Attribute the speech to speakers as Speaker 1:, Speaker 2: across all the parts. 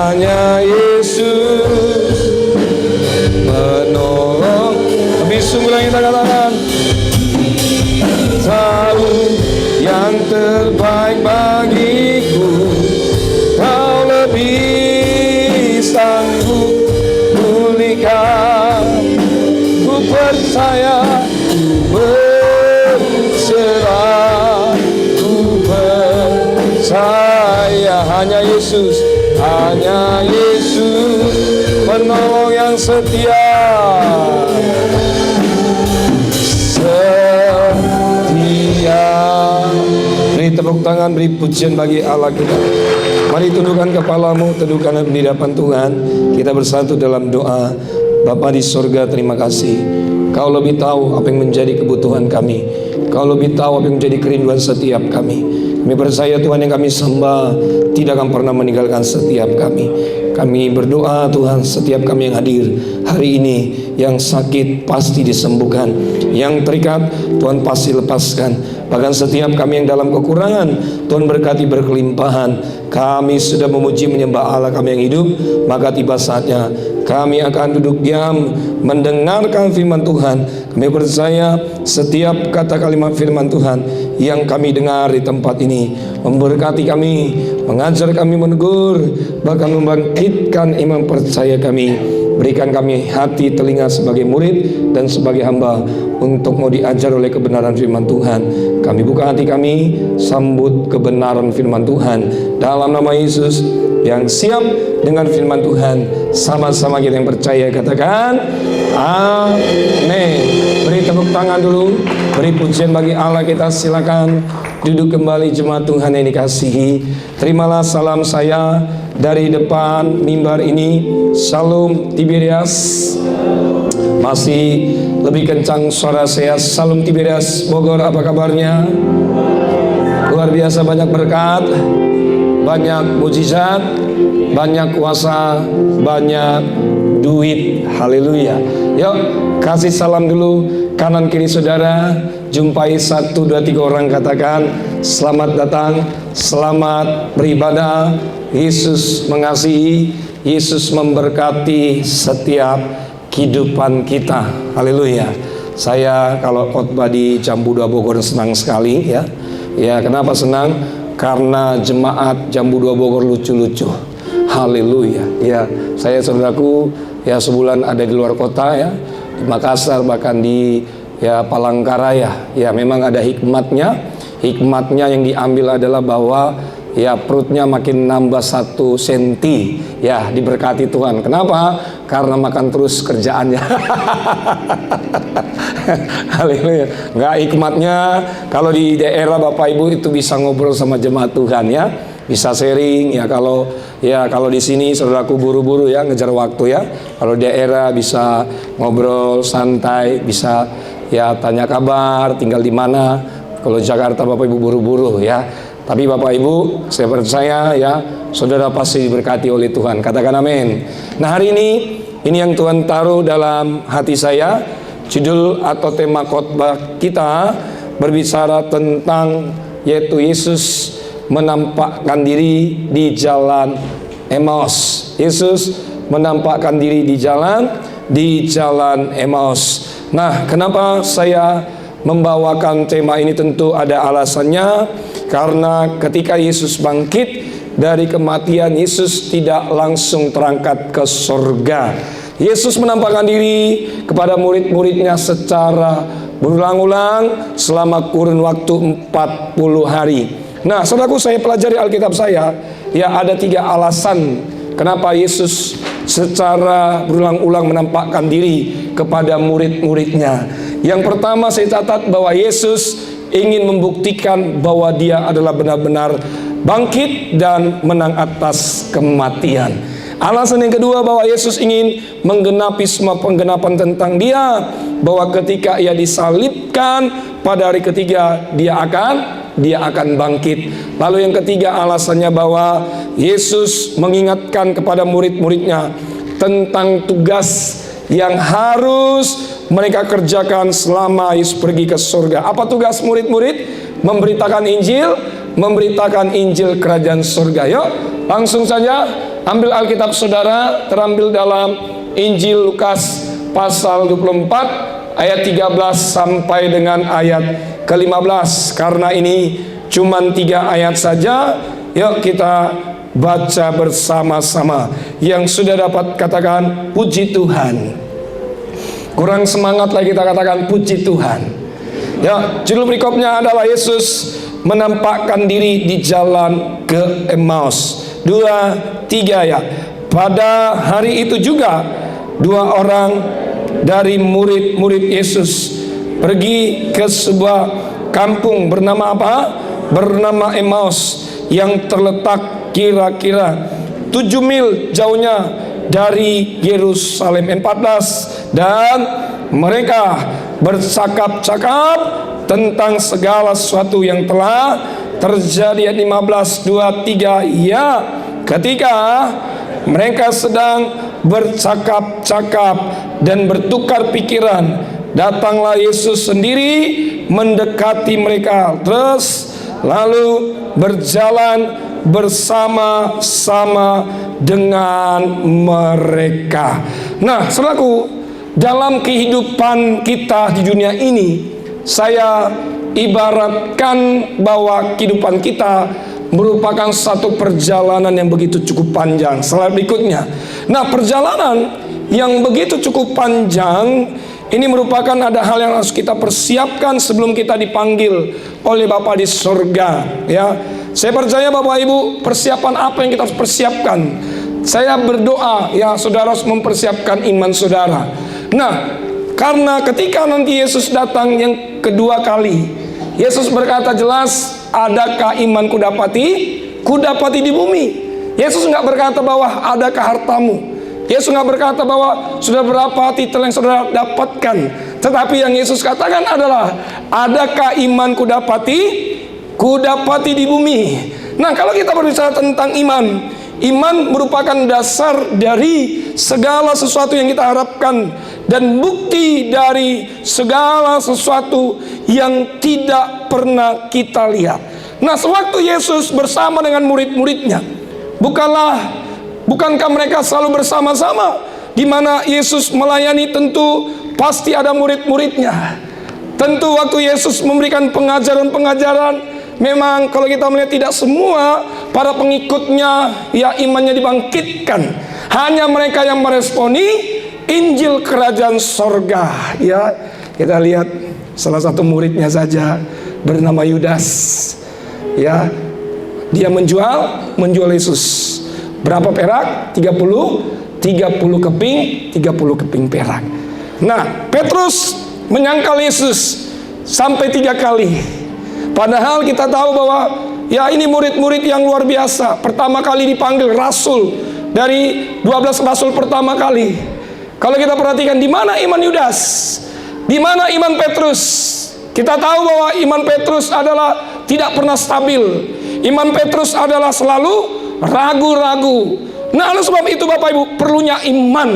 Speaker 1: hanya Yesus menolong. Lebih sungguh lagi kita katakan, tahu yang terbaik bagiku, Kau lebih sanggup pulihkan. Ku percaya, berserah, ku percaya hanya Yesus penolong yang setia. Beri tepuk tangan, beri pujian bagi Allah kita. Mari tundukkan kepalamu, tundukkan di hadapan Tuhan. Kita bersatu dalam doa. Bapa di sorga, terima kasih. Kau lebih tahu apa yang menjadi kebutuhan kami. Kau lebih tahu apa yang menjadi kerinduan setiap kami. Kami percaya Tuhan yang kami sembah tidak akan pernah meninggalkan setiap kami. Kami berdoa Tuhan, setiap kami yang hadir hari ini, yang sakit pasti disembuhkan, yang terikat Tuhan pasti lepaskan. Bahkan setiap kami yang dalam kekurangan, Tuhan berkati berkelimpahan. Kami sudah memuji menyembah Allah kami yang hidup, maka tiba saatnya kami akan duduk diam mendengarkan firman Tuhan. Kami percaya setiap kata kalimat firman Tuhan yang kami dengar di tempat ini memberkati kami, mengajar kami, menegur, bahkan membangkitkan iman percaya kami. Berikan kami hati telinga sebagai murid dan sebagai hamba untuk mau diajar oleh kebenaran firman Tuhan. Kami buka hati kami, sambut kebenaran firman Tuhan dalam nama Yesus yang siap dengan firman Tuhan. Sama-sama kita yang percaya katakan amin. Beri tepuk tangan dulu, beri pujian bagi Allah kita. Silakan duduk kembali jemaat Tuhan yang dikasihi. Terimalah salam saya dari depan mimbar ini. Shalom Tiberias. Masih lebih kencang suara saya. Shalom Tiberias Bogor, apa kabarnya? Luar biasa, banyak berkat, banyak mujizat, banyak kuasa, banyak duit. Haleluya. Yuk kasih salam dulu kanan kiri saudara. Jumpai 1, 2, 3 orang, katakan selamat datang, selamat beribadah. Yesus mengasihi, Yesus memberkati setiap kehidupan kita. Haleluya. Saya kalau khotbah di Jambu 2 Bogor senang sekali ya. Ya, kenapa senang? Karena jemaat Jambu 2 Bogor lucu-lucu. Haleluya. Ya, saya saudaraku ya sebulan ada di luar kota ya, di Makassar, bahkan di Palangkaraya. Ya, memang ada hikmatnya. Hikmatnya yang diambil adalah bahwa ya perutnya makin nambah 1 senti. Ya, diberkati Tuhan. Kenapa? Karena makan terus kerjaannya. Haleluya. Nggak hikmatnya kalau di daerah Bapak Ibu itu bisa ngobrol sama jemaat Tuhan ya, bisa sharing ya. Kalau di sini saudaraku buru-buru ya, ngejar waktu ya. Kalau di daerah bisa ngobrol santai, bisa ya tanya kabar, tinggal di mana. Kalau Jakarta Bapak Ibu buru-buru ya. Tapi Bapak Ibu, saya percaya ya, saudara pasti diberkati oleh Tuhan. Katakan amin. Nah, hari ini yang Tuhan taruh dalam hati saya. Judul atau tema khotbah kita berbicara tentang yaitu Yesus menampakkan diri di jalan Emmaus. Yesus menampakkan diri di jalan Emmaus. Nah, kenapa saya membawakan tema ini? Tentu ada alasannya. Karena ketika Yesus bangkit dari kematian, Yesus tidak langsung terangkat ke surga. Yesus menampakkan diri kepada murid-muridnya secara berulang-ulang selama kurun waktu 40 hari. Nah, saudaraku, saya pelajari Alkitab saya, ya ada 3 alasan kenapa Yesus secara berulang-ulang menampakkan diri kepada murid-muridnya. Yang pertama, saya catat bahwa Yesus ingin membuktikan bahwa dia adalah benar-benar bangkit dan menang atas kematian. Alasan yang kedua, bahwa Yesus ingin menggenapi semua penggenapan tentang dia, bahwa ketika ia disalibkan pada hari ketiga dia akan bangkit. Lalu yang ketiga alasannya, bahwa Yesus mengingatkan kepada murid-muridnya tentang tugas yang harus mereka kerjakan selama Yesus pergi ke surga. Apa tugas murid-murid? Memberitakan Injil kerajaan surga. Yuk, langsung saja ambil Alkitab saudara, terambil dalam Injil Lukas pasal 24 ayat 13 sampai dengan ayat ke-15. Karena ini cuman 3 ayat saja, yuk kita baca bersama-sama. Yang sudah dapat katakan puji Tuhan. Kurang semangat lagi kita katakan puji Tuhan. Ya, judul berikutnya adalah Yesus menampakkan diri di jalan ke Emmaus. 2, 3 ya. Pada hari itu juga 2 orang dari murid-murid Yesus pergi ke sebuah kampung bernama apa? Bernama Emmaus, yang terletak kira-kira 7 mil jauhnya dari Yerusalem. 14. Dan mereka bercakap-cakap tentang segala sesuatu yang telah terjadi. 15, 2, 3. Ya, ketika mereka sedang bercakap-cakap dan bertukar pikiran, datanglah Yesus sendiri mendekati mereka, terus lalu berjalan bersama-sama dengan mereka. Nah, saudaraku, dalam kehidupan kita di dunia ini, saya ibaratkan bahwa kehidupan kita merupakan satu perjalanan yang begitu cukup panjang. Slide berikutnya. Nah, perjalanan yang begitu cukup panjang ini merupakan ada hal yang harus kita persiapkan sebelum kita dipanggil oleh Bapa di surga. Ya, saya percaya Bapak Ibu, persiapan apa yang kita harus persiapkan? Saya berdoa ya, saudara harus mempersiapkan iman saudara. Nah, karena ketika nanti Yesus datang yang kedua kali, Yesus berkata jelas, adakah iman kudapati di bumi. Yesus nggak berkata bahwa adakah hartamu. Yesus nggak berkata bahwa sudah berapa titel yang saudara dapatkan. Tetapi yang Yesus katakan adalah, adakah iman kudapati di bumi. Nah, kalau kita berbicara tentang iman, iman merupakan dasar dari segala sesuatu yang kita harapkan dan bukti dari segala sesuatu yang tidak pernah kita lihat. Nah, sewaktu Yesus bersama dengan murid-muridnya, bukankah mereka selalu bersama-sama? Di mana Yesus melayani, tentu pasti ada murid-muridnya. Tentu waktu Yesus memberikan pengajaran-pengajaran, memang kalau kita melihat tidak semua para pengikutnya ya imannya dibangkitkan. Hanya mereka yang meresponi Injil Kerajaan Sorga. Ya, kita lihat salah satu muridnya saja bernama Yudas. Ya, dia menjual Yesus. Berapa perak? 30 keping perak. Nah, Petrus menyangkal Yesus sampai 3 kali. Padahal kita tahu bahwa ya ini murid-murid yang luar biasa. Pertama kali dipanggil rasul, dari 12 rasul pertama kali. Kalau kita perhatikan, di mana iman Yudas? Di mana iman Petrus? Kita tahu bahwa iman Petrus adalah tidak pernah stabil. Iman Petrus adalah selalu ragu-ragu. Nah, oleh sebab itu Bapak Ibu, perlunya iman.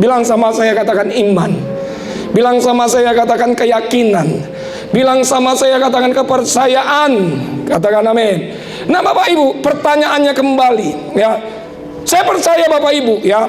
Speaker 1: Bilang sama saya, katakan iman. Bilang sama saya, katakan keyakinan. Bilang sama saya, katakan kepercayaan. Katakan amin. Nah, Bapak Ibu, pertanyaannya kembali ya. Saya percaya Bapak Ibu ya,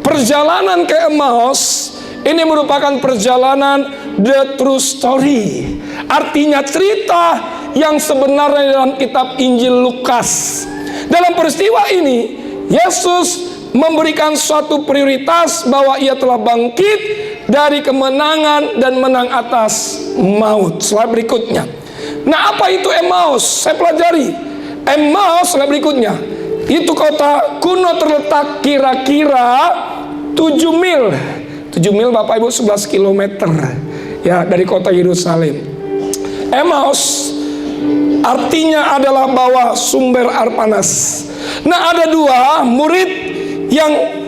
Speaker 1: perjalanan ke Emmaus ini merupakan perjalanan the true story. Artinya cerita yang sebenarnya dalam kitab Injil Lukas. Dalam peristiwa ini, Yesus memberikan suatu prioritas bahwa ia telah bangkit dari kemenangan dan menang atas maut. Slide berikutnya. Nah, apa itu Emmaus? Saya pelajari. Emmaus, slide berikutnya, itu kota kuno terletak kira-kira 7 mil. 7 mil Bapak Ibu, 11 km ya dari kota Yerusalem. Emmaus artinya adalah bawah sumber air panas. Nah, ada 2 murid yang